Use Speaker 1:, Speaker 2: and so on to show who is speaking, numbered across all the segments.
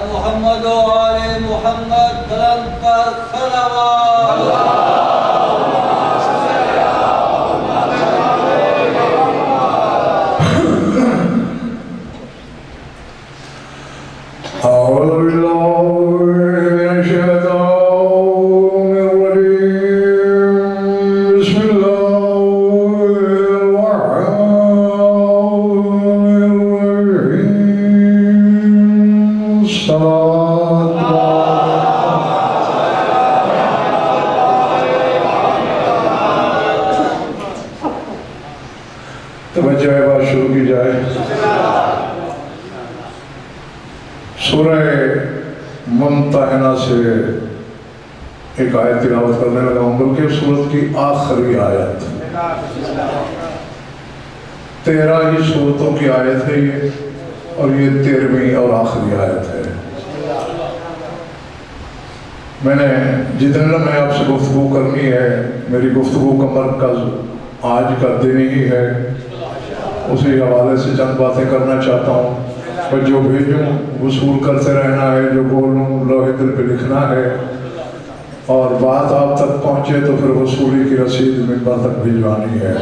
Speaker 1: محمد و آل محمد بلند پر صلوات
Speaker 2: سورہ ممتحنہ سے ایک آیت تلاوت کرنے لگا ہوں، بلکہ سورت کی آخری آیت 13 ہی سورتوں کی آیت ہے یہ، اور یہ 13ویں اور آخری آیت ہے۔ میں نے جتنے لمحے آپ سے گفتگو کرنی ہے، میری گفتگو کا مرکز آج کا دن ہی ہے، اسی حوالے سے چند باتیں کرنا چاہتا ہوں۔ اور جو بھیجوں وصول کرتے رہنا ہے، جو بولوں لوہے دل پہ لکھنا ہے، اور بات آپ تک پہنچے تو پھر وصولی کی رسید منبر تک بھجوانی ہے۔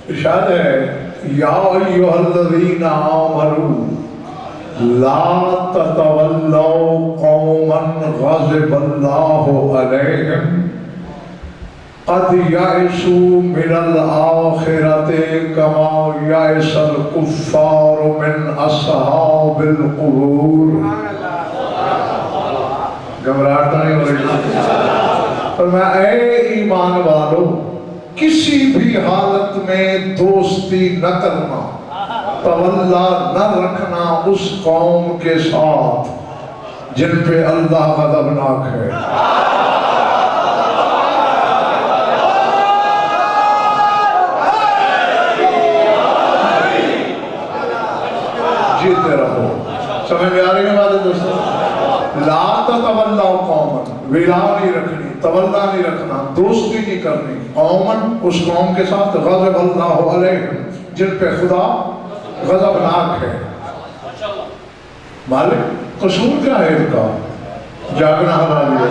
Speaker 2: ارشاد ہے یا ایھا الذین آمنوا لا تتولوا قوما غضب اللہ علیہم قد یئسوا من الآخرۃ کما یئس الکفار من اصحاب القبور۔ گھبراہٹ نہیں ہو رہی؟ فرمایا اے ایمان والو، کسی بھی حالت میں دوستی نہ کرنا، تولا نہ رکھنا اس قوم کے ساتھ جن پہ اللہ غضبناک ہے۔ جیتے رہو۔ سمجھ میں آ رہی ہے باتیں دوستوں؟ لا تتولوا قوما، ولا نہیں رکھنی، تولا نہیں رکھنا، دوستی نہیں کرنی، قومن اس قوم کے ساتھ غضب اللہ علیہم جن پہ خدا غضبناک ہے۔ مالک قصور کیا ہے ان کا؟ جاگنا حلال ہے۔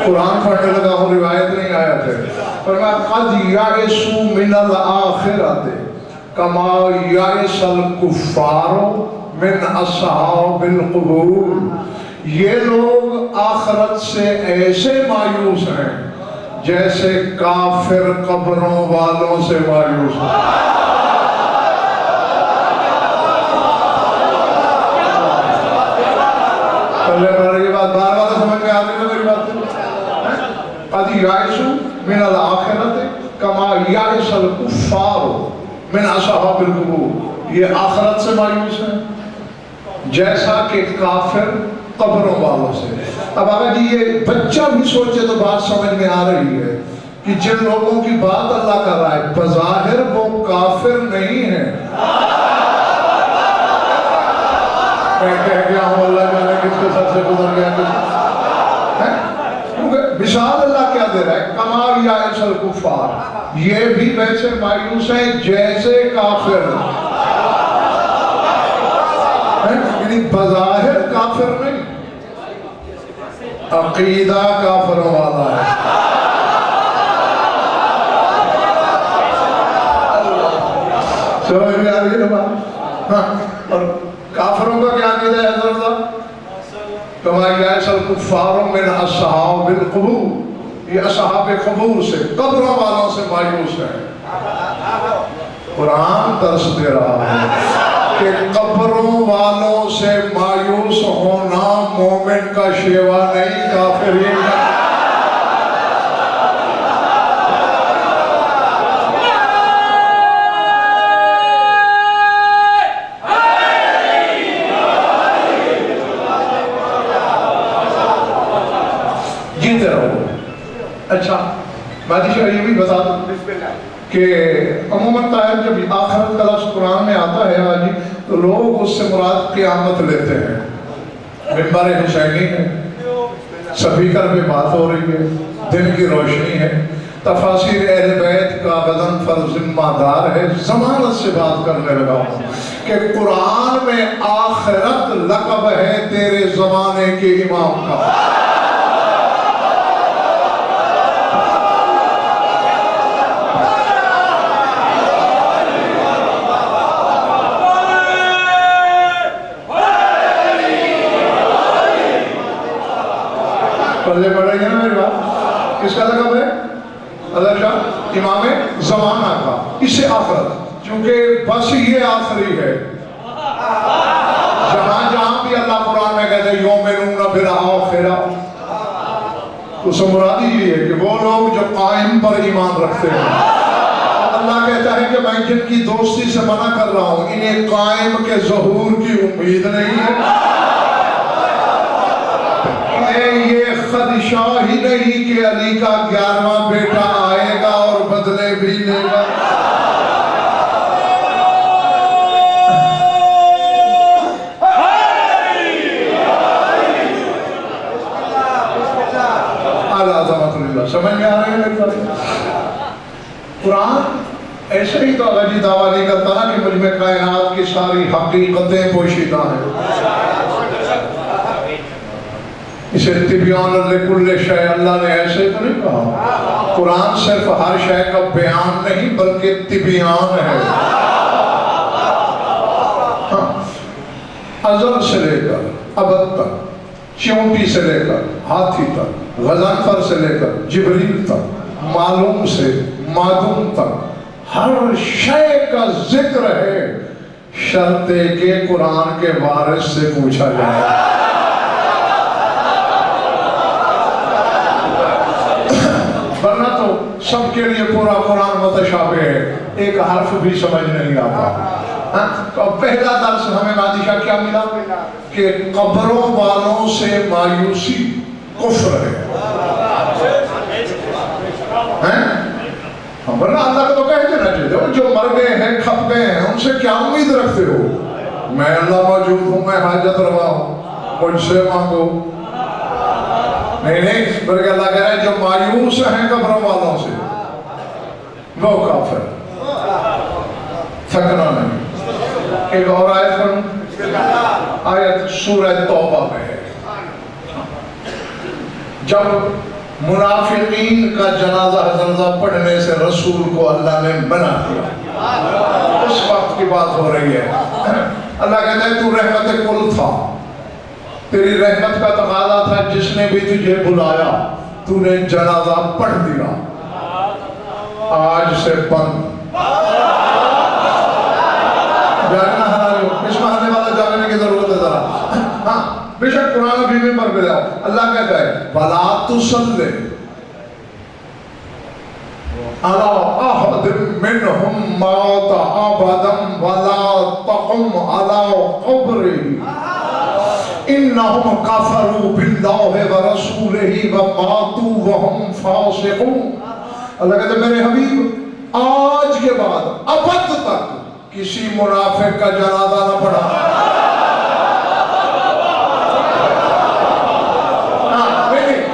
Speaker 2: قرآن پڑھنے لگا ہوں، روایت نہیں آیت ہے۔ فرمایا قد یئسوا من الآخرۃ کما یئس الکفار من اصحاب القبور۔ یہ لوگ آخرت سے ایسے مایوس ہیں جیسے کافر قبروں والوں سے مایوس ہیں۔ پہلے میری بات بار بار سمجھ میں آتی ہے میری بات؟ قد یئسوا من الآخرۃ کما یئس الکفار من اصحاب القبور۔ یہ آخرت سے مایوس ہیں جیسا کہ کافر قبروں والوں سے۔ اب اگر یہ بچہ بھی سوچے تو بات سمجھ میں آ رہی ہے کہ جن لوگوں کی بات اللہ کر رہا ہے بظاہر وہ کافر نہیں ہیں۔ میں کہہ گیا ہوں اللہ جانے کس کے ساتھ سے گزر گیا کیونکہ مثال اللہ کیا دے رہا ہے؟ کما یئس الکفار، یہ بھی ویسے مایوس ہیں جیسے کافر، یعنی بظاہر کافر نہیں، عقیدہ کافروں والا ہے۔ سمجھ میں آ رہی ہے بات؟ ہاں، اور کافروں کا کیا عقیدہ ہے حضرت؟ کما یئس الکفار من اصحاب القبور، یہ اصحاب قبور سے، قبروں والوں سے مایوس ہے۔ قرآن درس دے رہا ہے کہ قبروں والوں سے مایوس ہونا مومن کا شیوا نہیں، کافرین کا۔ جیتے رہو. اچھا مہدی شاہ یہ بھی بتا دوں کہ عموماً طاہر جب آخرت کا لفظ قرآن میں آتا ہے حاجی تو لوگ اس سے مراد قیامت لیتے ہیں. منبر حسینی ہے, سپیکر پہ بات ہو رہی ہے, دن کی روشنی ہے, تفاسیر اہل بیت کا غضن فر ذمہ دار ہے. ضمانت سے بات کرنے لگا ہوں کہ قرآن میں آخرت لقب ہے تیرے زمانے کے امام کا. پلے پڑ رہی ہے نا میری بات؟ کس کا لقب ہے؟ حضرت شاہ امام زمانہ کا. اس سے آخرت چونکہ بس یہ آخری ہے. جہاں جہاں بھی اللہ قرآن میں کہتے ہیں یومنون بالآخرہ, تو اس سے مراد یہ ہے کہ وہ لوگ جو قائم پر ایمان رکھتے ہیں. اللہ کہتا ہے کہ میں جن کی دوستی سے منع کر رہا ہوں انہیں قائم کے ظہور کی امید نہیں ہے. یہ خدشہ ہی نہیں کہ علی کا 11واں بیٹا آئے گا اور بدلے بھی لے گا. سمجھ میں آ رہے ہیں میری بات؟ قرآن ایسے ہی تو اللہ جی دعویٰ نہیں کرتا نا کہ مجھ میں کائنات کی ساری حقیقتیں پوشیدہ ہیں. اسے تبیان لکل شے اللہ نے ایسے تو نہیں کہا. قرآن صرف ہر شے کا بیان نہیں بلکہ تبیان ہے. ازل سے لے کر ابد تک, چیونٹی سے لے کر ہاتھی تک, غضنفر سے لے کر جبریل تک, معلوم سے معدوم تک ہر شے کا ذکر ہے, شرط کہ قرآن کے وارث سے پوچھا جائے. ورنہ تو سب کے لیے پورا قرآن متشابہ ہے, ایک حرف بھی سمجھ نہیں آتا. تو پہلا درس ہمیں مہدی شاہ کیا ملا کہ قبروں والوں سے مایوسی کفر ہے. ورنہ اللہ کو تو کہہ دینا چاہیے جو مر گئے ہیں کھپ گئے ہیں ان سے کیا امید رکھتے ہو؟ میں اللہ موجود ہوں, میں حاجت روا ہوں, مجھ سے مانگو. نہیں بلکہ اللہ کہہ رہا ہے جو مایوس ہیں قبروں والوں سے وہ کافر. تھکنا نہیں. ایک اور آیت پڑھوں, آیت سورہ توبہ میں ہے. جب منافقین کا جنازہ پڑھنے سے رسول کو اللہ نے منع کیا, اس وقت کی بات ہو رہی ہے. اللہ کہتا ہے تو رحمت کل تھا, تیری رحمت کا تقاضا تھا, جس نے بھی تجھے بلایا تو نے جنازہ پڑھ دیا, آج سے بند. جاگنا ہے, اس محلے والا جاگنے کی ضرورت ہے ذرا. ہاں بے شک قرآن ابھی میں پڑھ گیا. اللہ کہتا ہے وَلَا تُصَلِّ عَلَىٰ أَحَدٍ مِّنْهُمْ مَاتَ أَبَدًا وَلَا تَقُمْ عَلَىٰ قَبْرِهِ إِنَّهُمْ كَفَرُوا بِاللَّهِ وَرَسُولِهِ وَمَاتُوا وَهُمْ فَاسِقُونَ. اللہ کہتا ہے میرے حبیب آج کے بعد ابد تک کسی منافق کا جنازہ نہ پڑھا.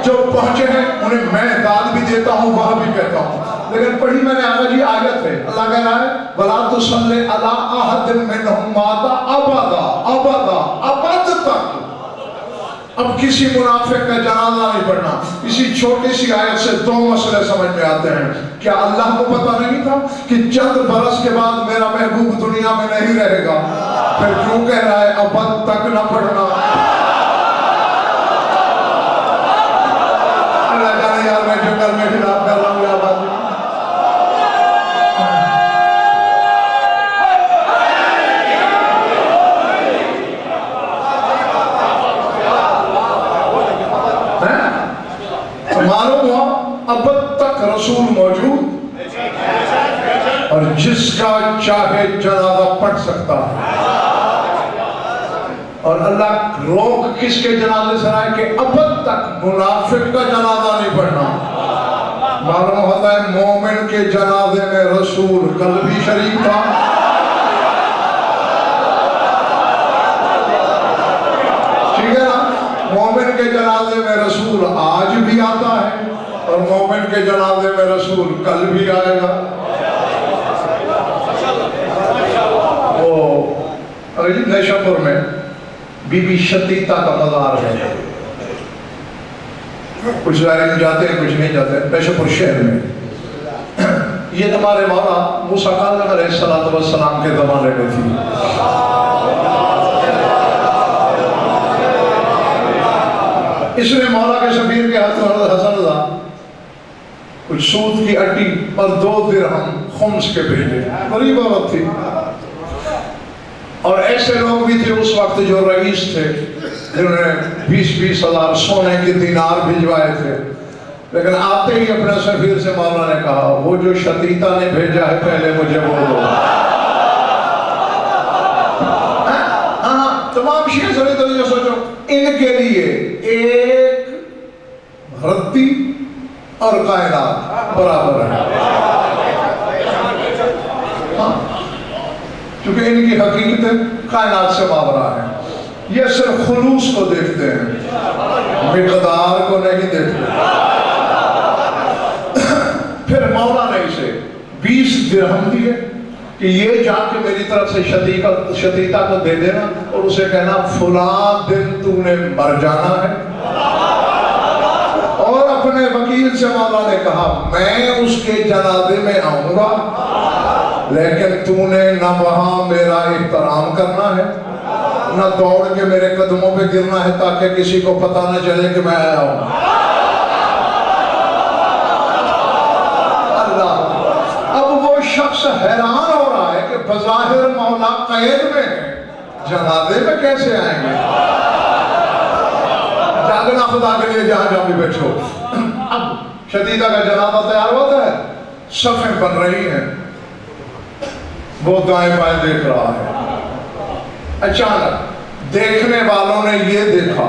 Speaker 2: جو پہنچے ہیں انہیں میں داد بھی دیتا ہوں, وہ بھی کہتا ہوں, لیکن پڑھی میں نے آگا جی آیت ہے. اللہ کہہ رہا ہے وَلَا تُصَلِّ عَلَىٰ أَحَدٍ مِّنْهُمْ مَاتَ أَبَدًا ابد تک. اب کسی منافق کا جنازہ نہیں پڑھنا. اسی چھوٹی سی آیت سے دو مسئلے سمجھ میں آتے ہیں. کیا اللہ کو پتہ نہیں تھا کہ چند برس کے بعد میرا محبوب دنیا میں نہیں رہے گا؟ پھر کیوں کہہ رہا ہے ابد تک نہ پڑھنا؟ اللہ جانے یار میں جنگل میں خلاف کر رہا ہوں یا بات نہیں. معلوم ہوا ابد تک رسول موجود اور جس کا چاہے جنازہ پڑھ سکتا ہے. اور اللہ روک کس کے جنازے سے رہا ہے کہ ابد تک منافق کا جنازہ نہیں پڑھنا. معلوم ہوتا ہے مومن کے جنازے میں رسول قلبی شریف تھا. ٹھیک ہے نا؟ مومن کے جنازے میں رسول آج بھی آتا ہے اور مومن کے جنازے میں رسول کل بھی آئے گا. وہ نیشاپور میں بی بی شتیتا کا مزار ہے. کچھ زائرین جاتے ہیں کچھ نہیں جاتے. نیشاپور شہر میں یہ تمہارے مولا موسیٰ کاظم علیہ السلام کے زمانے میں تھی. اس نے مولا کے سفیر کے ہاتھ حضرت حسن رضا کچھ سود کی اٹی اور 2 درہم خمس کے بھیجے. غریب عورت تھی اور ایسے لوگ بھی تھے اس وقت جو رئیس تھے جنہوں نے 20-20 ہزار سونے کے دینار بھیجوائے تھے. لیکن آتے ہی اپنے سفیر سے مولا نے کہا وہ جو شتیتا نے بھیجا ہے پہلے مجھے بولو. تمام شیعہ سنی تو یہ سوچو ان کے لیے ایک رتی اور کائنات برابر ہے. کیونکہ ان کی حقیقت کائنات سے ماورا ہے. یہ صرف خلوص کو دیکھتے ہیں مقدار کو نہیں دیکھتے. پھر مولا نے اسے 20 درہم دیے کہ یہ جا کے میری طرف سے شتیتا کو دے دینا اور اسے کہنا فلاں دن تو نے مر جانا ہے. اور اپنے وکیل سے مولا نے کہا میں اس کے جنازے میں آؤں گا لیکن تو نے نہ وہاں میرا احترام کرنا ہے نہ دوڑ کے میرے قدموں پہ گرنا ہے تاکہ کسی کو پتہ نہ چلے کہ میں آیا ہوں. اللہ اب وہ شخص حیران ہو رہا ہے کہ بظاہر مولا قید میں ہے جنازے میں کیسے آئیں گے. جاگنا خدا کے لیے جہاں جہاں بھی بیٹھو. اب شتیتا کا جنازہ تیار ہوتا ہے صفیں بن رہی ہیں وہ دائیں بائیں دیکھ رہا ہے. اچانک دیکھنے والوں نے یہ دیکھا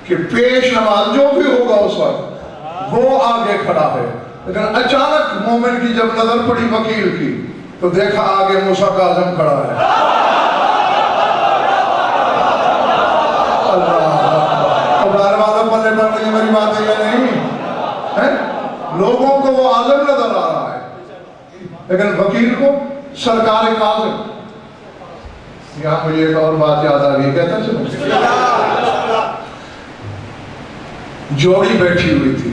Speaker 2: کہ پیش نماز جو بھی ہوگا اس وقت وہ آگے کھڑا ہے. لیکن اچانک مومن کی جب نظر پڑی وکیل کی تو دیکھا آگے موسیٰ کاظم کھڑا ہے. پلے پڑ رہی ہے میری بات ہے یا نہیں؟ لوگوں کو وہ عالم نظر آ رہا ہے لیکن وکیل کو سرکار کاظم. یہاں مجھے ایک اور بات یاد آ گئی. کہتا چلو جوڑی بیٹھی ہوئی تھی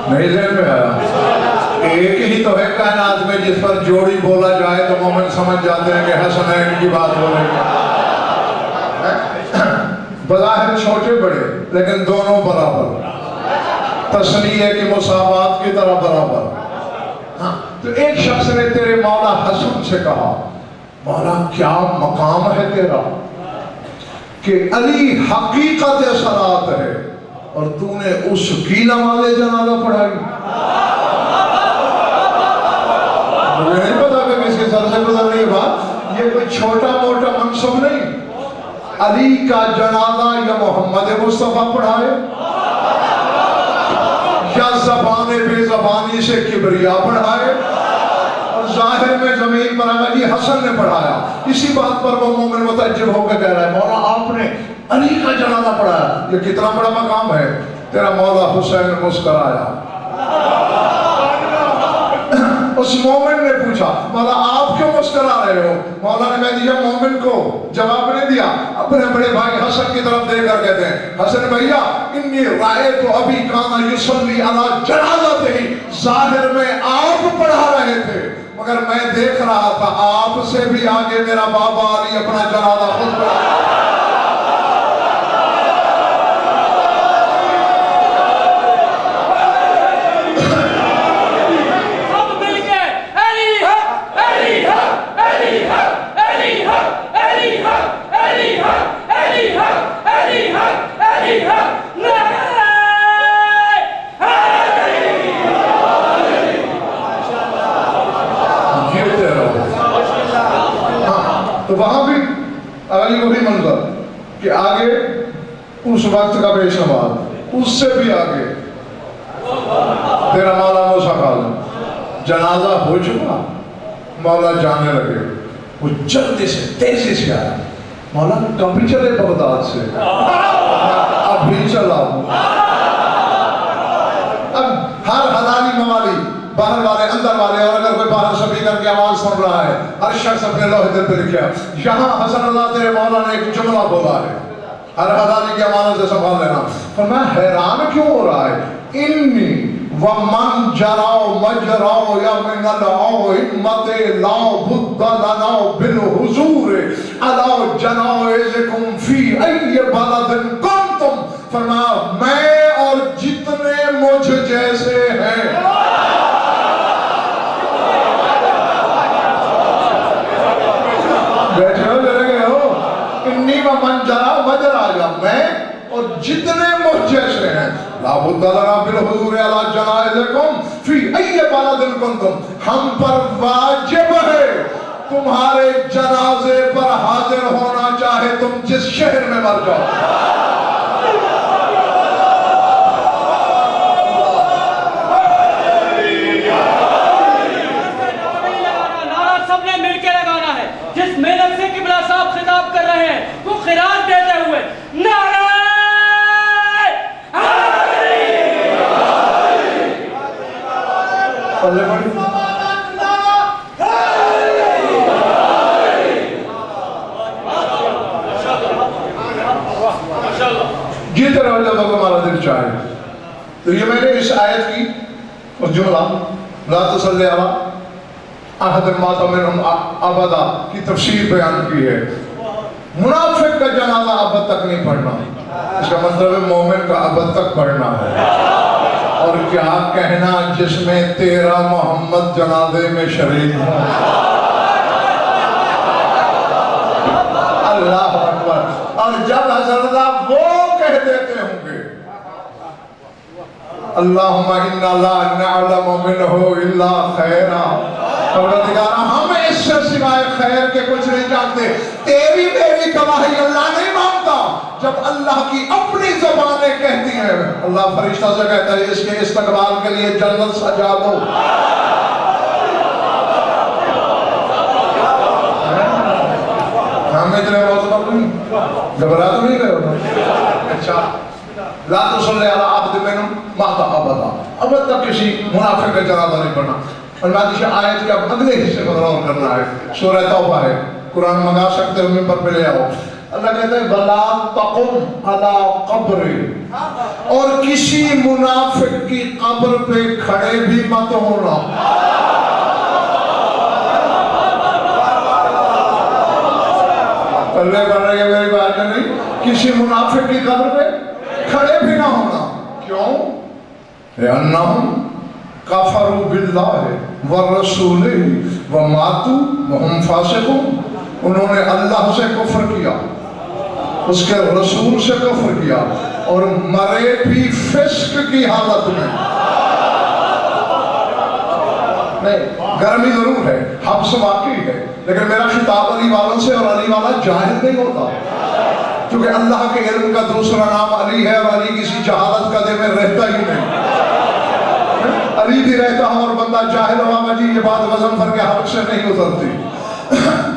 Speaker 2: نہیں ذہن میں آیا. ایک ہی تو ہے کائنات میں جس پر جوڑی بولا جائے تو مومن سمجھ جاتے ہیں کہ حسنین کی بات بولیں گے. بظاہر چھوٹے بڑے لیکن دونوں برابر. تسلیہ کی مساوات کی طرح برابر. تو ایک شخص نے تیرے مولا حسن سے کہا مولا کیا مقام ہے تیرا کہ علی حقیقت صلاۃ ہے اور تو نے اس کی نماز جنازہ پڑھائی. مجھے نہیں پتا کہ کس کے سر سے گزر رہی ہے بات. یہ کوئی چھوٹا موٹا منصب نہیں. علی کا جنازہ یا محمد مصطفیٰ پڑھائے یا زبان بے زبانی سے کبریا پڑھائے اور ظاہر میں زمین پر علی حسن نے پڑھایا. اسی بات پر وہ مومن متعجب ہو کے کہہ رہا ہے مولا آپ نے علی کا جنازہ پڑھایا یہ کتنا بڑا مقام ہے. تیرا مولا حسین مسکرایا. اس مومن نے پوچھا مولا آپ کیوں مسکرا رہے ہو. مولا نے کہا دیا مومن کو جواب نہیں دیا. اپنے بڑے بھائی حسن کی طرف دیکھ کر کہتے ہیں حسن بھائیا انی رائیت ابی کانا یصلی علی جنازتہ. ظاہر میں آپ پڑھا رہے تھے مگر میں دیکھ رہا تھا آپ سے بھی آگے میرا بابا علی اپنا جنازہ خود پڑھا. تو وہاں بھی اس وقت کا بے شمار، اس سے بھی آگے تیرا مولا موسیٰ خالد جنازہ ہو چکا، مولا جانے لگے، وہ جلدی سے تیزی سے آیا، مولا کبھی چلے بغداد سے، ابھی چلا ہوں۔ اب ہر حلالی موالی، باہر والے اندر والے، اور اگر کوئی باہر سپیکر کی آواز سن رہا ہے، ہر شخص اپنے لوح دل پہ لکھیا، یہاں حسن اللہ تیرے مولا نے ایک جملہ بولا ہے، ہر حلالی کی امانت سے سنبھال لینا۔ فرمایا حیران کیوں ہو رہا ہے؟ انی ومن جراؤ مجراؤ یا من العو ہمت لاؤ بد لناؤ بالحضور علاؤ جنائزکم فی ای بلد کنتم۔ فرمایا میں اور جتنے مجھ جیسے ہیں، بیٹھے ہو جرے گئے ہو، انی ومن جراؤ مجراؤ، یا میں اور جتنے مجھ جیسے ہیں، لا بد لنا بالحضور علی جنائزکم فی ای بلد کنتم، ہم پر واجب ہے تمہارے جنازے پر حاضر ہونا، چاہے تم جس شہر میں مر جاؤ۔
Speaker 3: نعرہ سب نے مل کے لگانا ہے، جس محنت سے قبلہ صاحب خطاب کر رہے ہیں وہ خراج دیتے ہوئے نعرہ
Speaker 2: جیتے رہو جب ہمارا دل چاہے۔ تو یہ میں نے اس آیت کی اس جملہ لا تصلی علی احد مات منہم ابدا کی تفسیر بیان کی ہے۔ منافق کا جنازہ ابد تک نہیں پڑھنا، اس کا مطلب ہے مومن کا ابد تک پڑھنا ہے۔ اور کیا کہنا جس میں تیرا محمد جنازے میں شریک ہوں۔ اللہ اکبر۔ اور جب حضرت وہ کہہ دیتے ہوں گے اللہم انا لا نعلم منہ الا خیرا، پروردگارہ ہم اس سے سوائے خیر کے کچھ نہیں جانتے، تیری میری گواہی اللہ نہیں مانتا۔ جب اللہ کی اپنی زبانیں کہتی ہیں، اللہ فرشتہ سے کہتا ہے اس کے استقبال کے لیے جنت سجا دو۔ ہم اتنے موت نہیں گھبرا تو نہیں رہے ہونا۔ اچھا، لا تصلی علی عبد منہم مات ابدا، ابد تک کسی منافق کا جنازہ نہیں پڑھنا۔ اور میں آیت کے اب اگلے حصے کو غور کرنا ہے، سورہ توبہ ہے، قرآن منگا سکتے ہو ممبر پہ لے آؤ۔ اللہ کہتا ہے وَلَا تَقُمْ عَلَىٰ قَبْرِ، اور کسی منافق کی قبر پہ کھڑے بھی مت ہونا۔ اللہ کر رہے ہیں میری بات نہیں، کسی منافق کی قبر پہ کھڑے بھی نہ ہونا۔ کیوں؟ لِأَنَّهُمْ کَفَرُوا بِاللَّهِ وَالرَّسُولِ وَمَاتُوا وَهُمْ فَاسِقُونَ، انہوں نے اللہ سے کفر کیا، اس کے رسول سے کفر کیا، اور مرے بھی فسق کی حالت میں۔ نہیں، گرمی ضرور ہے، حبس واقعی ہے، لیکن میرا خطاب علی والوں سے، اور علی والا جاہل نہیں ہوتا، کیونکہ اللہ کے علم کا دوسرا نام علی ہے، اور علی کسی جہالت کا دے میں رہتا ہی نہیں۔ علی بھی رہتا ہوں اور بندہ جاہل ہوا مجھے، یہ بات وزن بھر کے حلق سے نہیں اترتی۔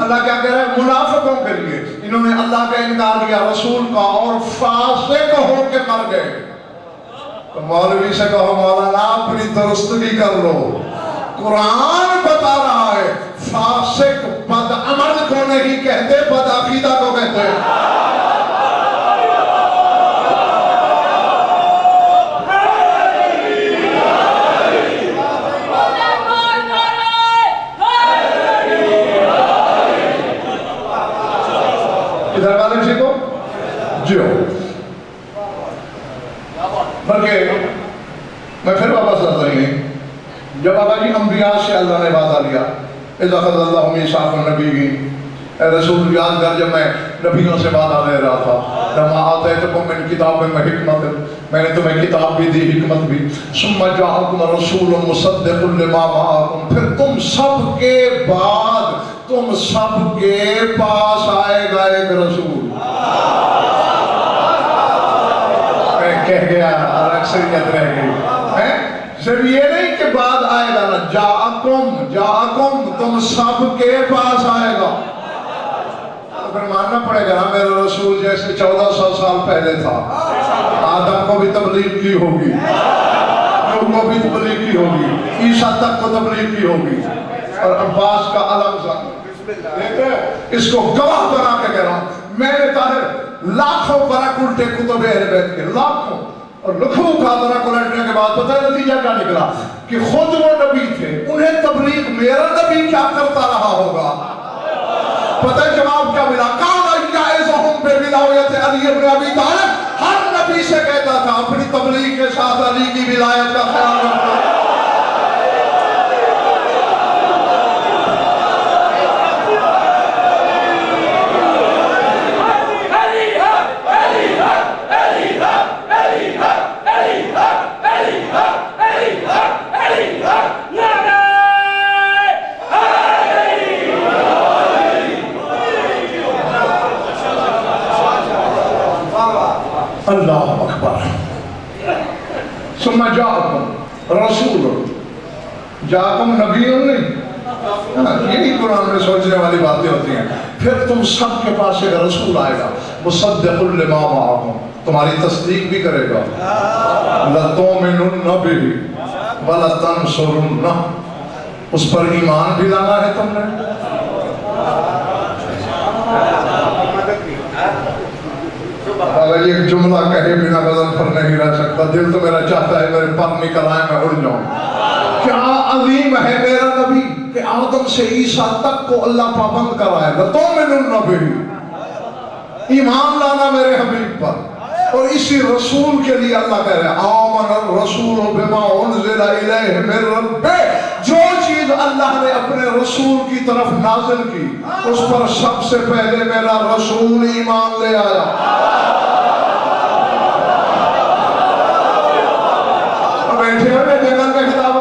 Speaker 2: اللہ کیا کہہ رہا ہے؟ منافقوں کے لیے، انہوں نے اللہ کا انکار کیا، رسول کا، اور فاسق ہو کے مر گئے۔ تو مولوی سے کہو مولانا اپنی درستگی کر لو، قرآن بتا رہا ہے فاسق بد عمل کو نہیں کہتے، بد عقیدہ کو کہتے ہیں۔ ادھر والے ٹھیک ہو؟ جی ہو۔ بلکہ میں پھر واپس آتا ہی نہیں، جب آقا جی انبیاء سے اللہ نے وعدہ لیا، اِذَا خَذَ اللَّهُ مِيثَاقَ النَّبِيِّينَ، اے رسول یاد کر جب میں نبیوں سے وعدہ لے رہا تھا، لَمَا آتَيْتُكُم مِّن کتاب وحکمت، میں نے تمہیں کتاب بھی دی، حکمت بھی، ثُمَّ جَاءَكُمْ رَسُولٌ مُصَدِّقٌ لِمَا مَعَكُمْ، پھر تم سب کے بعد تم سب کے پاس آئے گا ایک رسول۔ عصریت رہ گئی ہے. صرف یہ نہیں کہ بعد آئے گا نا, جاءکم تم سب کے پاس آئے گا. پھر ماننا پڑے گا نا میرا رسول جیسے 1400 سال پہلے تھا, آدم کو بھی تبلیغ کی ہوگی, نوح کو بھی تبلیغ کی ہوگی, عیسیٰ تک کو تبلیغ کی ہوگی, اور عباس کا علم سا اس کو گواہ بنا کے کہہ رہا ہوں میں نے طاہر لاکھوں برک الٹے کتب اہل بیت کے, لاکھوں اور لکھوں کا برک الٹنے کے بعد پتہ ہے نتیجہ کیا نکلا کہ خود وہ نبی تھے, انہیں تبلیغ میرا نبی کیا کرتا رہا ہوگا. پتہ ہے جواب کیا ملا, کان یعظہم بولایت علی بن ابی طالب, ہر نبی سے کہتا تھا اپنی تبلیغ کے ساتھ علی کی ولایت کا خیال رکھنا. اللہ اکبر. ثم جاءکم رسول, جاءکم نبی نہیں, یہی قرآن میں سوچنے والی باتیں ہوتی ہیں. پھر تم سب کے پاس ایک رسول آئے گا, مصدق لما معکم, تمہاری تصدیق بھی کرے گا. لتؤمنن بہ ولتنصرنہ, اس پر ایمان بھی لانا ہے تم نے. اگر ایک جملہ کہے بنا غزل پر نہیں رہ سکتا, دل تو میرا چاہتا ہے میرے پر نکل آئے میں اڑ جاؤں. کیا عظیم ہے میرا نبی کہ آدم سے عیسیٰ تک کو اللہ پابند کرائے. لتؤمنن بہ, ایمان لانا میرے حبیب پر. اور اسی رسول کے لیے اللہ کہہ رہے ہیں آمن الرسول بما انزل الیہ من ربہ, جو چیز اللہ نے اپنے رسول کی طرف نازل کی اس پر سب سے پہلے میرا رسول ایمان لے آیا. بیٹھے ہوئے جنگل میں خطاب,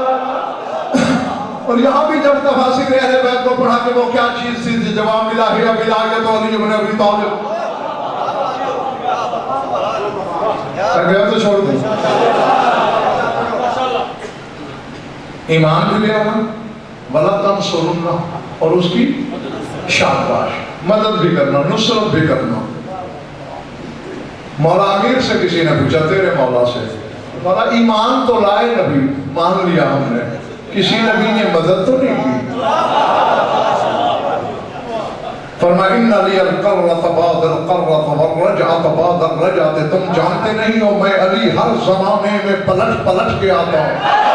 Speaker 2: اور یہاں بھی جب تفاسیر اہل بیت کو پڑھا کہ وہ کیا چیز تھی, جواب ملا ہے ولایت علی بن ابی طالب. گیا تو چھوڑ دیں, ایمان بھی لے آنا, وَلَتَنْصُرُنَّ, اور اس کی شاباش, مدد بھی کرنا, نصرت بھی کرنا. مولا امیر سے کسی نے پوچھا, تیرے مولا سے, مولا ایمان تو لائے نبی, مان لیا ہم نے, کسی نبی نے مدد تو نہیں کی. فرمایا ان علی القرۃ بعد القرۃ والرجعۃ بعد الرجعۃ, تم جانتے نہیں ہو میں علی ہر زمانے میں پلٹ پلٹ کے آتا ہوں.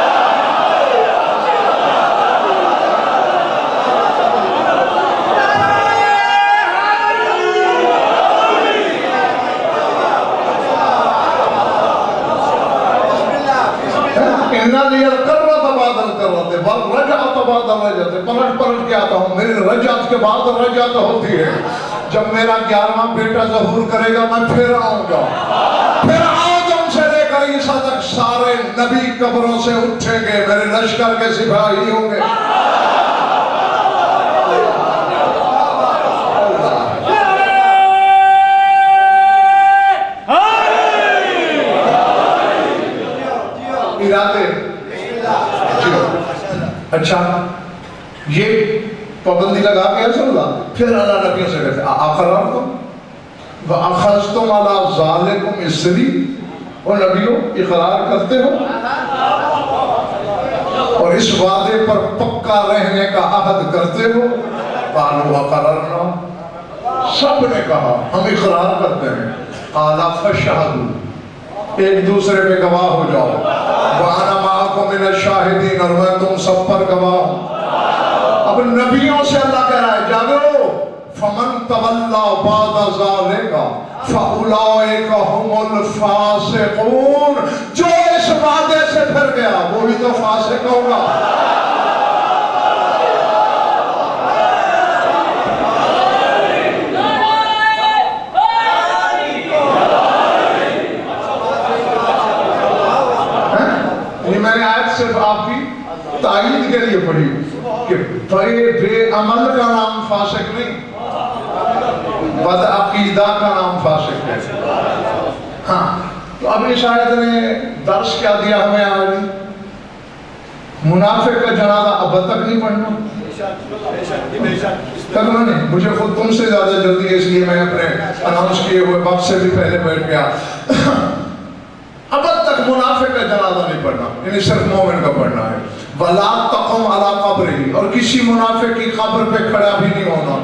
Speaker 2: ان علی القرۃ بعد القرۃ والرجعۃ بعد الرجعۃ, پلٹ پلٹ کے آتا ہوں. میری رجعت کے بعد رجعت ہوتی ہے, جب میرا 11واں بیٹا ظہور کرے گا میں پھر آؤں گا. پھر آدم سے لے کر عیسیٰ تک سارے نبی قبروں سے اٹھیں گے, میرے لشکر کے سپاہی ہوں گے. ارادے اچھا, یہ پابندی لگا کے ہے صلی اللہ. پھر اللہ نبیوں سے کہتے اقررتم واخذتم علی ذالکم اسری, اور نبیوں اقرار کرتے ہو اور اس وعدے پر پکا رہنے کا عہد کرتے ہو. قالوا اقررنا, سب نے کہا ہم اقرار کرتے ہیں. قال فاشهدوا, ایک دوسرے پہ گواہ ہو جاؤ. وَأَنَا مَعَكُمْ مِنَ الشَّاهِدِينَ, اور میں تم سب پر گواہ ہوں. اب نبیوں سے اللہ کہہ رہا ہے جاگو. فَمَنْ تَوَلَّى بَعْدَ ذَلِكَ فَأُولَئِكَ هُمُ الْفَاسِقُونَ, جو اس وعدے سے پھر گیا وہی تو فاسق ہوگا. میں نے آیت صرف آپ کی تائید کے لیے پڑھی کہ بے عمل کا نام فاسق نہیں, بد عقیدہ کا نام فاسق ہے. ہاں تو اب اس آیت نے درس کیا دیا ہمیں آج؟ منافق کا جنازہ اب تک نہیں پڑھنا. تک میں نے مجھے خود تم سے زیادہ جلدی ہے، اس لیے میں اپنے اناؤنس کیے ہوئے وقت سے بھی پہلے بیٹھ گیا. اب تک منافق کا جنازہ نہیں پڑھنا، یعنی صرف مومن کا پڑھنا ہے. وَلَا تَقُمْ عَلَىٰ قَبْرِهِ، اور کسی منافق کی قبر پہ کھڑا بھی نہیں ہونا.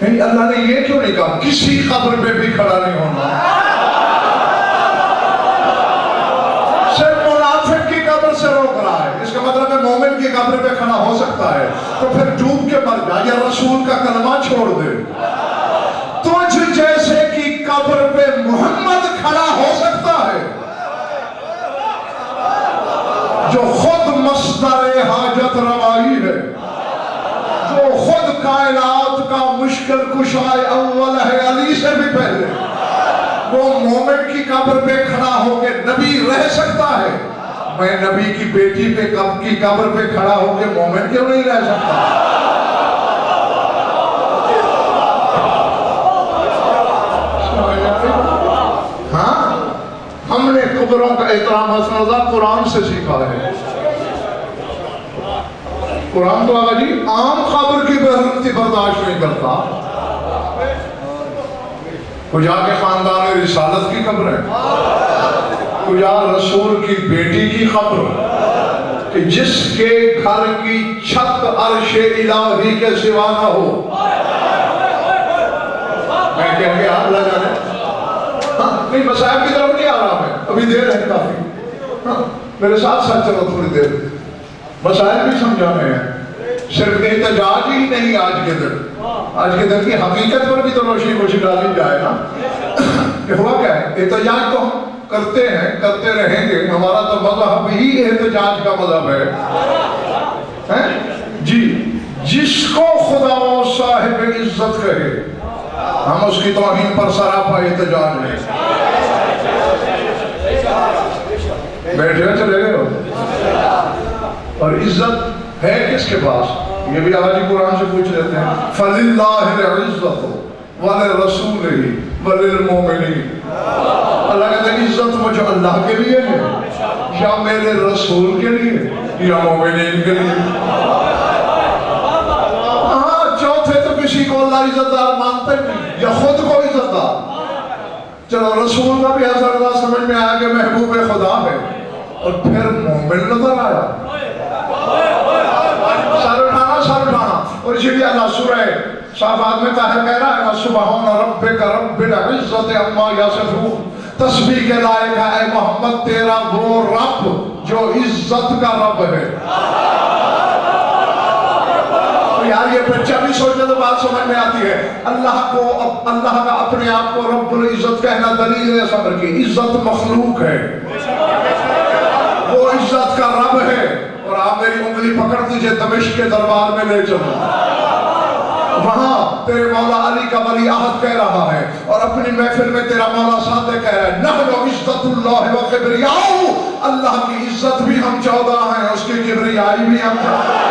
Speaker 2: یعنی اللہ نے یہ کیوں نہیں کہا کسی قبر پہ بھی کھڑا نہیں ہونا؟ صرف منافق کی قبر سے روک رہا ہے. اس کا مطلب ہے مومن کی قبر پہ کھڑا ہو سکتا ہے، تو پھر ڈوب کے مر جا یا رسول کا کلمہ چھوڑ دے. تجھ جیسے کی قبر پہ محمد کھڑا ہو سکتا ہے جو خود مصدر حاجت روائی ہے، جو خود کائنات کا مشکل کشائے اول ہے علی سے بھی پہلے. وہ مومن کی قبر پہ کھڑا ہو کے نبی رہ سکتا ہے. میں نبی کی بیٹی پہ کی قبر پہ کھڑا ہو کے مومن کیوں نہیں رہ سکتا؟ ہاں، ہم نے قبروں کا احترام حسنزہ قرآن سے سیکھا ہے. قرآن تو آگا جی عام قبر کی بے برداشت نہیں کرتا. کجا کے خاندان رسالت کی قبر ہے، کجا رسول کی بیٹی کی قبر کہ جس کے گھر کی چھت عرش الہی کے سوا نہ ہو. میں کہہ کے آپ لگا رہے نہیں، مسائل کی طرف نہیں آ رہا میں، ابھی دیر ہے کافی. میرے ساتھ ساتھ چلو تھوڑی دیر، مسائل بھی سمجھانے ہیں. صرف احتجاج ہی نہیں آج کے دن، آج کے دن کی حقیقت پر بھی تو روشنی ڈالی جائے نا. کہ ہوا کیا ہے؟ احتجاج تو ہم کرتے ہیں، کرتے رہیں گے. ہمارا تو مذہب ہی احتجاج کا مذہب ہے. جی، جس کو خدا و صاحب عزت کہے ہم اس کی توہین پر سراپا احتجاج نہیں. بیٹھے ہوئے چلے گئے ہو. اور عزت ہے کس کے پاس؟ یہ بھی آج قرآن سے پوچھ لیتے ہیں. فَلِلَّهِ الْعِزَّةُ وَلِلرَّسُولِهِ وَلِلْمُؤْمِنِينَ. اللہ کہتا ہے عزت مجھے اللہ کے لیے ہے یا میرے رسول کے لیے یا مومنین کے لیے. ہاں، چوتھے تو کسی کو اللہ عزت دار مانتے نہیں یا خود کو عزت دار. چلو رسول کا بھی حضرت اللہ سمجھ میں آیا کہ محبوب خدا ہے، اور پھر مومن نظر آیا. سر اٹھانا. اور اسی لیے اللہ سورہ صافات میں کہہ رہا ہے سبحان ربک رب العزت عما یصفون. تسبیح کے لائق ہے اے محمد تیرا وہ رب جو عزت کا رب ہے. یار یہ بچہ بھی سوچنے تو بات سمجھ میں آتی ہے. اللہ کا اپنے آپ کو رب العزت کہنا دلیل ہے صبر کی. عزت مخلوق ہے، وہ عزت کا رب ہے. اور آپ میری انگلی پکڑ تجھے دمشق کے دربار میں لے چلو. وہاں تیرے مولا علی کا ولی عہد کہہ رہا ہے، اور اپنی محفل میں تیرا مولا صادق کہہ رہا ہے نحن عزت اللہ و کبریاء. اللہ کی عزت بھی ہم 14 ہیں، اس کی کبریائی بھی ہم 14 ہیں.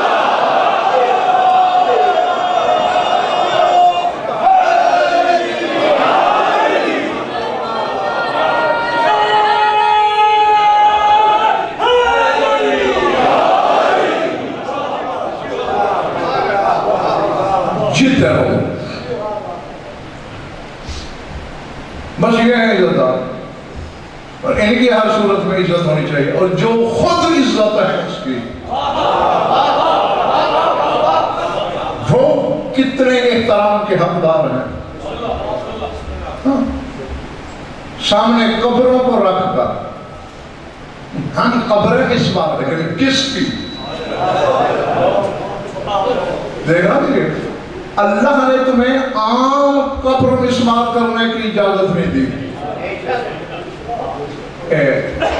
Speaker 2: بس یہ ہے عزت دار، اور ان کی ہر صورت میں عزت ہونی چاہیے. اور جو خود عزت ہے اس کی، وہ کتنے احترام کے حقدار ہیں. سامنے قبروں کو رکھ کر ہم قبریں اس بات ہے کہ کس کی دیکھنا دیکھئے. اللہ نے تمہیں عام قبر مسمار کرنے کی اجازت نہیں دی.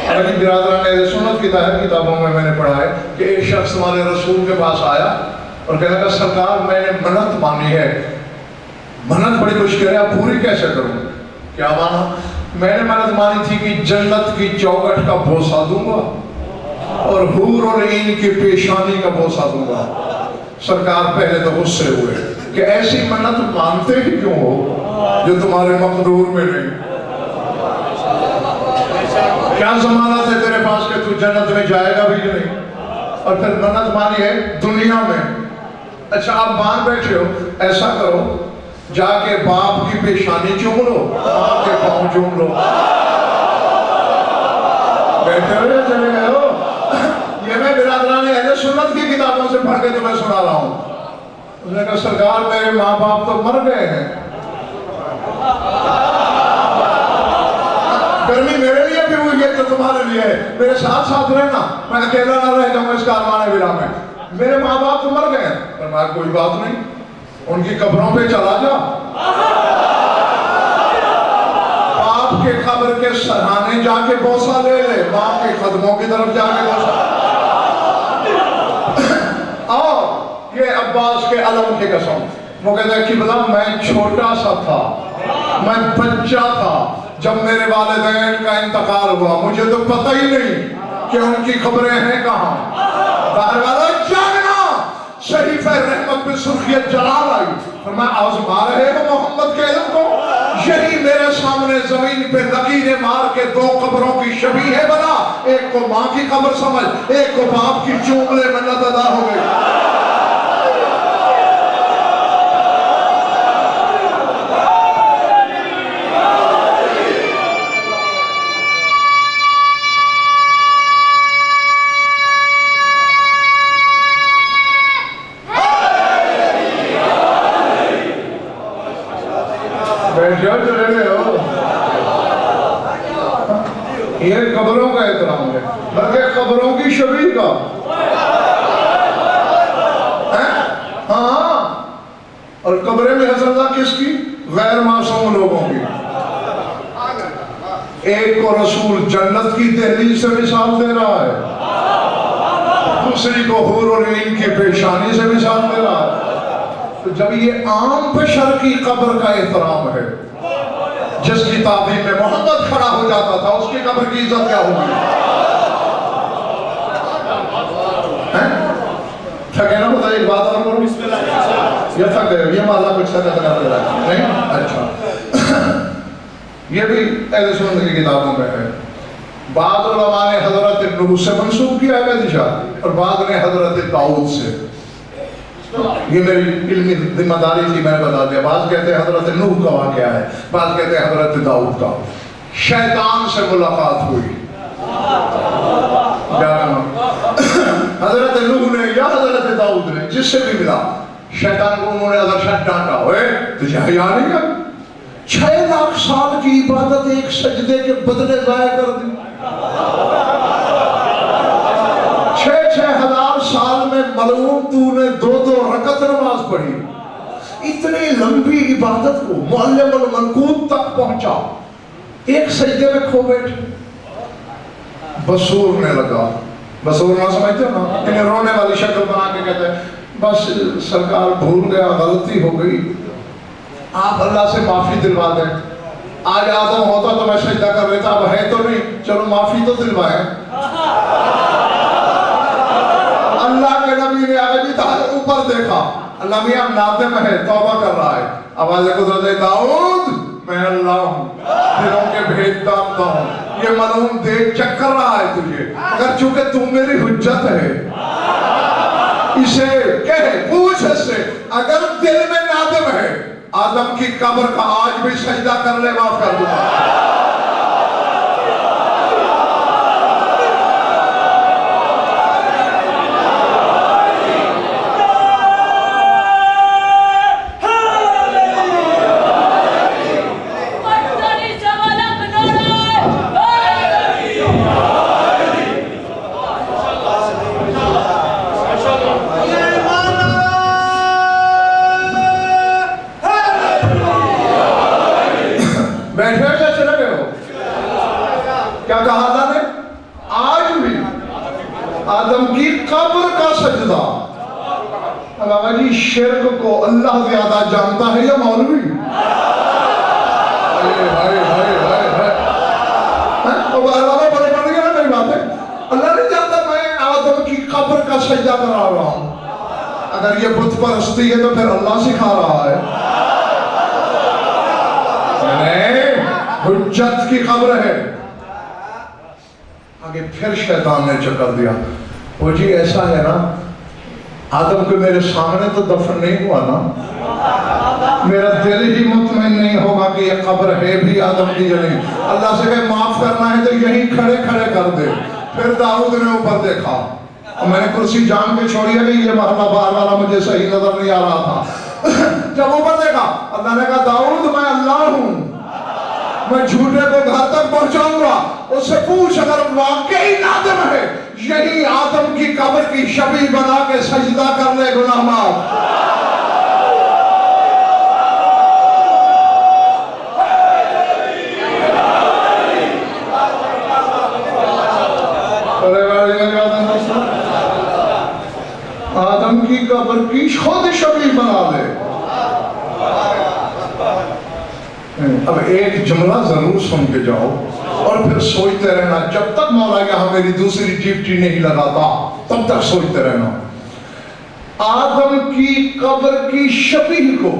Speaker 2: عربی برادران نے سنت کی کتابوں میں نے پڑھا ہے کہ ایک شخص ہمارے رسول کے پاس آیا اور کہنے لگا سرکار میں نے منت مانی ہے، منت بڑی مشکل ہے، اب پوری کیسے کروں؟ کیا مانا؟ میں نے منت مانی تھی کہ جنت کی چوکٹ کا بوسہ دوں گا اور حور اور عین کی پیشانی کا بوسہ دوں گا. سرکار پہلے تو غصے ہوئے کہ ایسی منت مانتے ہی کیوں ہو؟ جو تمہارے مقدور میں نہیں. کیا ضمانت ہے تیرے پاس کہ تو جنت میں جائے گا بھی نہیں؟ اور پھر منت مانی ہے دنیا میں. اچھا آپ مان بیٹھے ہو, ایسا کرو جا کے باپ کی پیشانی چوم لو, ماں کے پاؤں چوم لو. بیٹھے ہو یا چلے گئے ہو؟ یہ میں برادران اہل سنت کی کتابوں سے پڑھ کے تمہیں سنا رہا ہوں. اس نے کہا سرکار میرے ماں باپ تو مر گئے ہیں. گرمی میرے لیے بھی ہوئی ہے تو تمہارے لیے ہے, میرے ساتھ ساتھ رہنا, میں اکیلا نہ رہ جاؤں اس کاروان ویرا میں. میرے ماں باپ تو مر گئے ہیں, فرمایا کوئی بات نہیں, ان کی قبروں پہ چلا جا, باپ کے قبر کے سرحانے جا کے بوسہ لے لے, ماں کے قدموں کی طرف جا کے بوسہ. اور یہ عباس کے علم کی قسم, وہ کہتا ہے قبلہ میں چھوٹا سا تھا, میں بچہ تھا جب میرے والدین کا انتقال ہوا, مجھے تو پتہ ہی نہیں کہ ان کی خبریں ہیں کہاں. باہر والا جاننا شریف رحمت پہ سرخیت جلال آئی, فرمایا آزما رہے ہو محمد کے علم کو, یہی میرے سامنے زمین پہ لکیریں مار کے دو قبروں کی شبیہ بنا, ایک کو ماں کی قبر سمجھ, ایک کو باپ کی چوملے منت ادا ہو گئی. یہ قبروں کا احترام ہے, بلکہ قبروں کی شبیہ کا. ہاں, اور قبریں میں حضرت کس کی؟ غیر معصوم لوگوں کی. ایک کو رسول جنت کی دہلیز سے مثال دے رہا ہے, دوسری کو حور اور عین کی پیشانی سے مثال دے رہا ہے. تو جب یہ عام بشر کی قبر کا احترام ہے, جس کی تعظیم میں محمد کھڑا ہو جاتا تھا, اس کی قبر کی عزت کیا ہوگی؟ تھکے نا بتائیے, ایک بات اور کروں, یہ تھک گئے, یہ مالا کچھ سکت کرتے رہا نہیں. اچھا, یہ بھی اہل سنت کی کتابوں میں ہے. بعض علماء نے حضرت نوح سے منسوب کیا ہے بدشاہ, اور بعض نے حضرت داؤد سے. یہ میری علمی ذمہ داری تھی, میں نے بتا دیا. بعض کہتے ہیں حضرت نوح کا واقعہ ہے, بعض کہتے ہیں حضرت داؤد کا. شیطان سے ملاقات ہوئی, حضرت نوح نے یا حضرت داؤد نے, جس سے بھی ملا, شیطان کو انہوں نے ادرشت ڈانٹا, اوے تجھے حیا نہیں ہے, 6 لاکھ سال کی عبادت ایک سجدے کے بدلے ضائع کر دی. 6,000 سال میں ملعون تو نے 2 رکعت نماز پڑھی, اتنی لمبی عبادت کو معلم المنقود تک پہنچا, ایک سجدے میں کھو بیٹھے. بسورنے لگا, بسورنا سمجھتے ہو نا, انہیں رونے والی شکل بنا کے کہتے ہیں بس سرکار بھول گیا, غلطی ہو گئی, آپ اللہ سے معافی دلوا دیں. آج آدم ہوتا تو میں سجدہ کر لیتا, اب ہے تو نہیں, چلو معافی تو دلوائیں. اللہ کے نبی نے آگے اوپر دیکھا, اللہ میاں نادم ہے, توبہ کر رہا ہے. آواز قدرت داؤد میں اللہ ہوں, دلوں کے بھید جانتا ہوں. یہ ملعون دیکھ چک کر رہا ہے تجھے, اگر چونکہ تو میری حجت ہے, اسے کہے پوچھ اس سے, اگر دل میں نادم ہے, آدم کی قبر کا آج بھی سجدہ کر لے, معاف کر دوں. کیا کہا اللہ نے؟ آج بھی آدم کی قبر کا سجدہ. اللہ جی شرک کو اللہ زیادہ جانتا ہے یا مولوی؟ بڑے بڑھ گیا نا میری بات ہے. اللہ نہیں جانتا میں آدم کی قبر کا سجدہ کرا رہا ہوں. اگر یہ بت پرستی ہے تو پھر اللہ سکھا رہا ہے. حجت کی قبر ہے. آگے پھر شیطان نے چکر دیا, وہ جی ایسا ہے نا, آدم کو میرے سامنے تو دفن نہیں ہوا نا, میرا دل ہی مطمئن نہیں ہوگا کہ یہ قبر ہے بھی آدم کی یا نہیں. اللہ سے کہ معاف کرنا ہے تو یہیں کھڑے کھڑے کر دے. پھر داؤد نے اوپر دیکھا, اور میں نے کرسی جان کے چھوڑی ہے کہ یہ محلہ بار والا مجھے صحیح نظر نہیں آ رہا تھا. جب اوپر دیکھا, اللہ نے کہا داؤد میں اللہ ہوں, میں جھوٹے کو گھر تک پہنچاؤں گا. اس سے پوچھ اگر واقعی نادم ہے, یہی آدم کی قبر کی شبیہ بنا کے سجدہ کر لے, گناہ معاف. آدم کی قبر کی خود شبیہ بنا لے. اب ایک جملہ ضرور سن کے جاؤ اور پھر سوچتے رہنا, جب تک مولا یہاں میری دوسری ڈیوٹی نہیں لگاتا تب تک سوچتے رہنا. آدم کی قبر کی شبیہ کو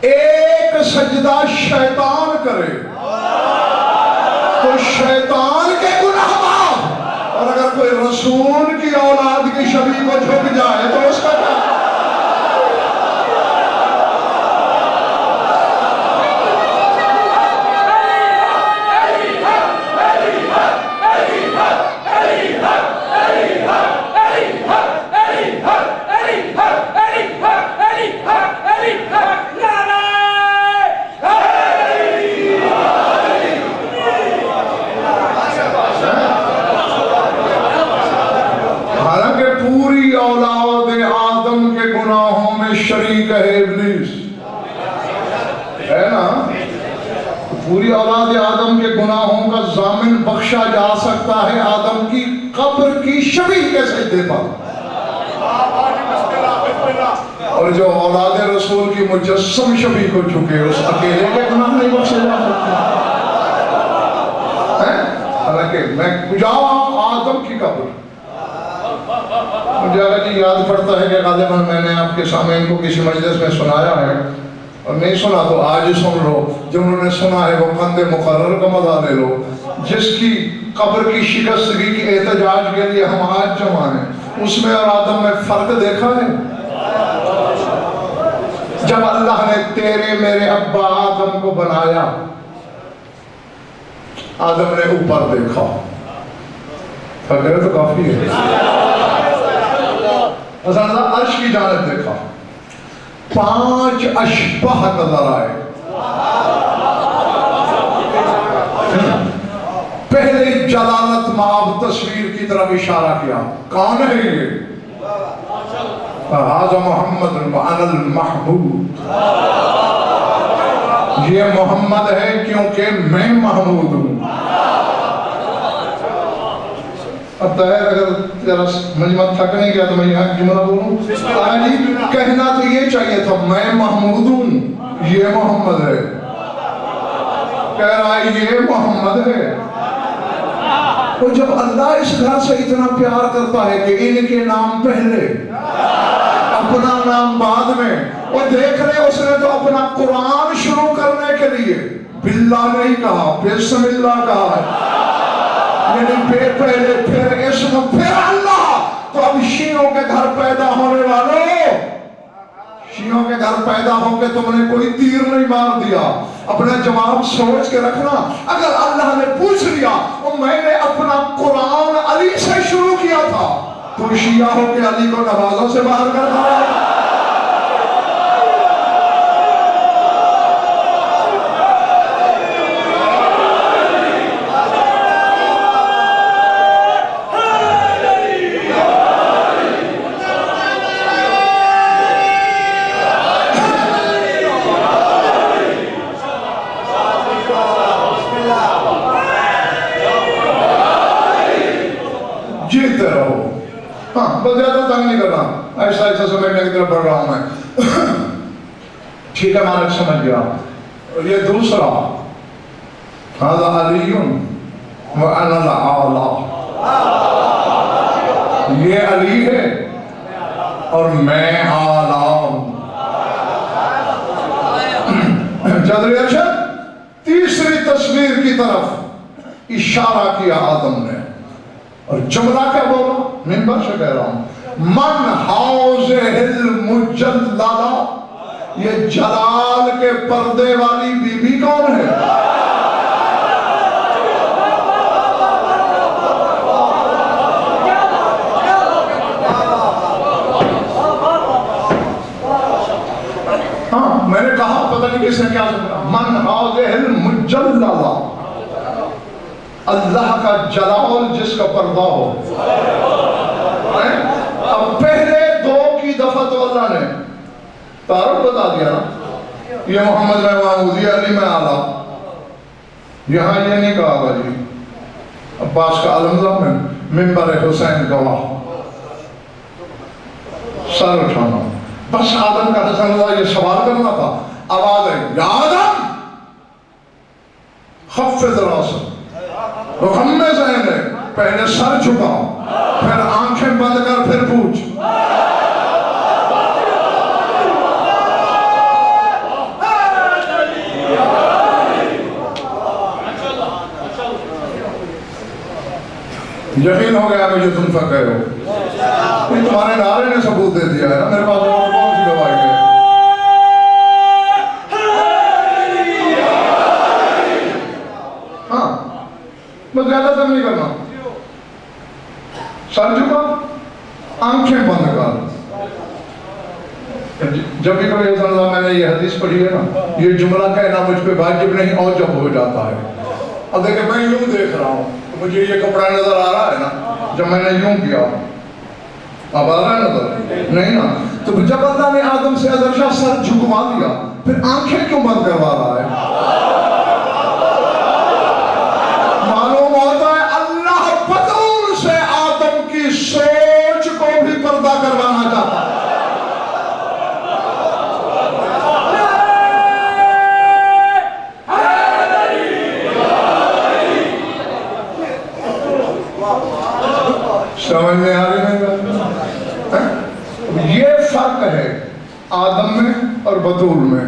Speaker 2: ایک سجدہ شیطان کرے تو شیطان کے گناہ معاف, اور اگر کوئی رسول کی اولاد کی شبیہ کو جھک جائے تو اس کا کیا؟ شریک ہے ابلیس, ہے نا. پوری اولاد آدم کے گناہوں کا ضامن بخشا جا سکتا ہے آدم کی قبر کی شبیہ کے سجدے پر, اور جو اولاد رسول کی مجسم شبیہ کو جھکے اس اکیلے کے گناہ نہیں بخشے جا سکتے. حالانکہ میں جاؤں آدم کی قبر, مجھے اگر جی یاد پڑتا ہے کہ غالباً میں نے آپ کے سامنے کو کسی مجلس میں سنایا ہے, اور نہیں سنا تو آج سن لو. جو انہوں نے سنا ہے وہ قند مقرر کا مزہ لے لو. جس کی قبر کی شکستگی کی احتجاج کے لیے ہم آج جمع ہیں, اس میں اور آدم میں فرق دیکھا ہے؟ جب اللہ نے تیرے میرے ابا آدم کو بنایا, آدم نے اوپر دیکھا, فرق تو کافی ہے. عرش کی جانب دیکھا, 5 اشباح نظر آئے. پہلے جلالت مآب تصویر کی طرف اشارہ کیا, کون ہے یہ؟ هذا محمد وأنا المحمود, یہ محمد ہے کیونکہ میں محمود ہوں. اب ظاہر اگر ذرا مجمع تھک نہیں گیا تو میں یہاں جملہ بولوں, کہنا تو یہ چاہیے تھا میں محمود ہوں, یہ محمد ہے. کہہ رہا ہے یہ محمد ہے. اور جب اللہ اس گھر سے اتنا پیار کرتا ہے کہ ان کے نام پہلے اپنا نام بعد میں, اور دیکھ رہے اس نے تو اپنا قرآن شروع کرنے کے لیے باللہ نہیں کہا, بسم اللہ کہا ہے. یعنی پہلے پھر اسم پھر اللہ. تو اب شیعوں کے گھر پیدا ہونے والوں, شیعوں کے گھر پیدا ہو کے تم نے کوئی تیر نہیں مار دیا. اپنا جواب سوچ کے رکھنا. اگر اللہ نے پوچھ لیا اور میں نے اپنا قرآن علی سے شروع کیا تھا, تو شیعہ ہو کے علی کو نوازوں سے باہر کر دیا. جیتے رہو. ہاں بس زیادہ تنگ نہیں کرنا, ایسا ایسا سمجھنے کی طرف بڑھ رہا ہوں میں. ٹھیک ہے مالک سمجھ گیا. یہ دوسرا, هذا علی وأنا الأعلى, یہ علی ہے اور میں اعلیٰ ہوں. چودھری ارشد تیسری تصویر کی طرف اشارہ کیا آدم نے، اور جملہ کیا بولا؟ منبر سے کہہ رہا ہوں، من حوضہ المجللہ، یہ جلال کے پردے والی بی بی کون ہے؟ ہاں میں نے کہا پتہ نہیں کس نے کیا سنا، من حوضہ المجللہ، اللہ کا جلال جس کا پردہ ہو۔ اب پہلے دو کی دفعہ تو اللہ نے تعارف بتا دیا نا، یہ محمد محمودی علی میں آلہ، یہاں یہ نہیں کہا گا جی عباس کا علمدہ میں منبر حسین گواہ، سر اٹھانا، بس آدم کا حسن اللہ یہ سوال کرنا تھا، آواز ہے یا آدم خفض راسک، غم ذہن ہے، پہلے سر جھکا، پھر آنکھیں بند کر، پھر پوچھ۔ یقین ہو گیا کہ جو تم سب کہہ رہے ہو، یہ تمہارے نعرے نے ثبوت دے دیا ہے نا، میرے پاس اور کون سی گواہی ہے؟ ہاں بس زیادہ تر نہیں کرنا، سر جھکا، آنکھیں بند کر۔ جب بھی کبھی حسن اللہ میں نے یہ حدیث پڑھی ہے نا، یہ جملہ کہنا مجھ پہ واجب نہیں اوجب ہو جاتا ہے۔ اب دیکھیں میں یوں دیکھ رہا ہوں، مجھے یہ کپڑا نظر آ رہا ہے نا، جب میں نے یوں کیا، اب آ رہا ہے نظر نہیں نا، تو جب اللہ نے آدم سے ادرشہ سر جھکوا دیا، پھر آنکھیں کیوں بند کروا رہا ہے؟ معلوم ہوتا ہے اللہ بدون سے آدم کی سوچ کو بھی پردہ کروانا چاہتا ہے۔ سمجھ میں آ رہی ہے؟ یہ فرق ہے آدم میں اور بطول میں۔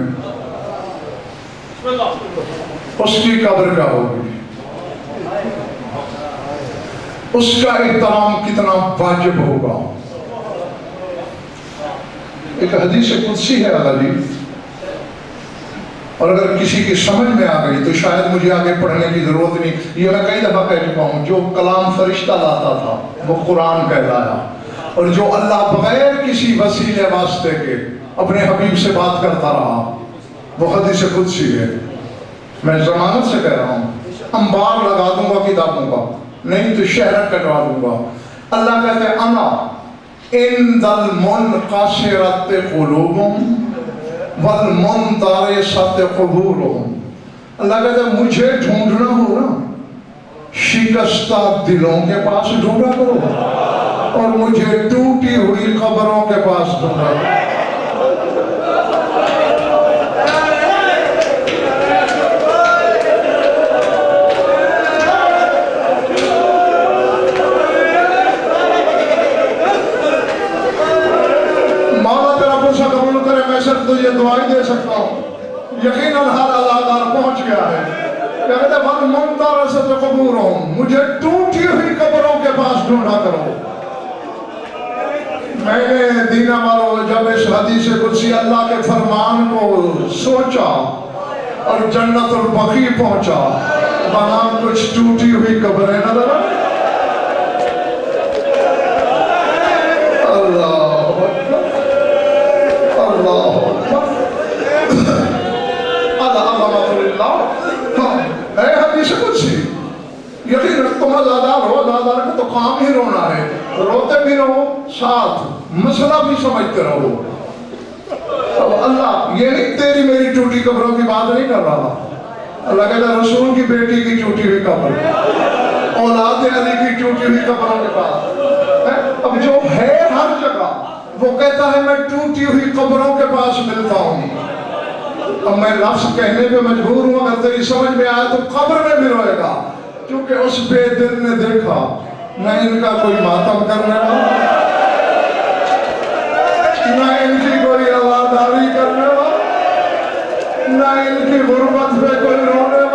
Speaker 2: اس کی قبر کیا ہوگی، اس کا احترام کتنا واجب ہوگا۔ ایک حدیث قدسی ہے علی، اور اگر کسی کی سمجھ میں آ گئی تو شاید مجھے آگے پڑھنے کی ضرورت نہیں، یہ میں کئی دفعہ کہہ چکا ہوں، جو کلام فرشتہ لاتا تھا وہ قرآن کہلایا، اور جو اللہ بغیر کسی وسیلے واسطے کے اپنے حبیب سے بات کرتا رہا وہ حدیث قدسی ہے۔ میں ضمانت سے کہہ رہا ہوں، انبار لگا دوں گا کتابوں کا، نہیں تو شہرت کٹوا دوں گا۔ اللہ کہتے ہیں انا عند المنقصرۃ قلوبہم والمنطرسۃ قبورہم، اللہ کہتے ہیں مجھے ڈھونڈنا ہو نا، شکستہ دلوں کے پاس ڈھونڈا کرو، اور مجھے ٹوٹی ہوئی قبروں کے پاس ڈھونڈا کرو۔ تو یہ دعائی دے سکتا ہوں، یقیناً ہر عزادار پہنچ گیا ہے، کہتے ہیں وَالْمُنْتَرَسَتْ قُبُورُهُمْ، مجھے ٹوٹی ہوئی قبروں کے پاس ڈھونڈا کرو۔ میں نے دینہ والوں جب اس حدیث قدسی اللہ کے فرمان کو سوچا اور جنت البقیع پہنچا، وہاں کچھ ٹوٹی ہوئی قبریں نظر آئی۔ یقین تم عزادار ہو، عزادار کا تو کام ہی رونا ہے، روتے بھی رہو ساتھ مسئلہ بھی سمجھتے رہو۔ اب اللہ یہ نہیں تیری میری ٹوٹی قبروں کی بات نہیں کر رہا، اللہ کہتا ہے رسول کی بیٹی کی ٹوٹی ہوئی قبر، اولاد علی کی ٹوٹی ہوئی قبروں کے پاس۔ اب جو ہے ہر جگہ وہ کہتا ہے میں ٹوٹی ہوئی قبروں کے پاس ملتا ہوں۔ اب میں لفظ کہنے پہ مجبور ہوں، اگر تیری سمجھ میں آئے تو قبر میں بھی روئے گا، کیونکہ اس بے دل نے دیکھا نہ ان کا کوئی ماتم کرنے والا، نہ ان کی کوئی عزاداری کرنے والا، نہ ان کی غربت پہ کوئی رونے والا۔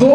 Speaker 2: 2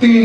Speaker 2: 3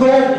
Speaker 2: 2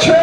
Speaker 2: 6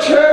Speaker 2: 6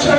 Speaker 2: 6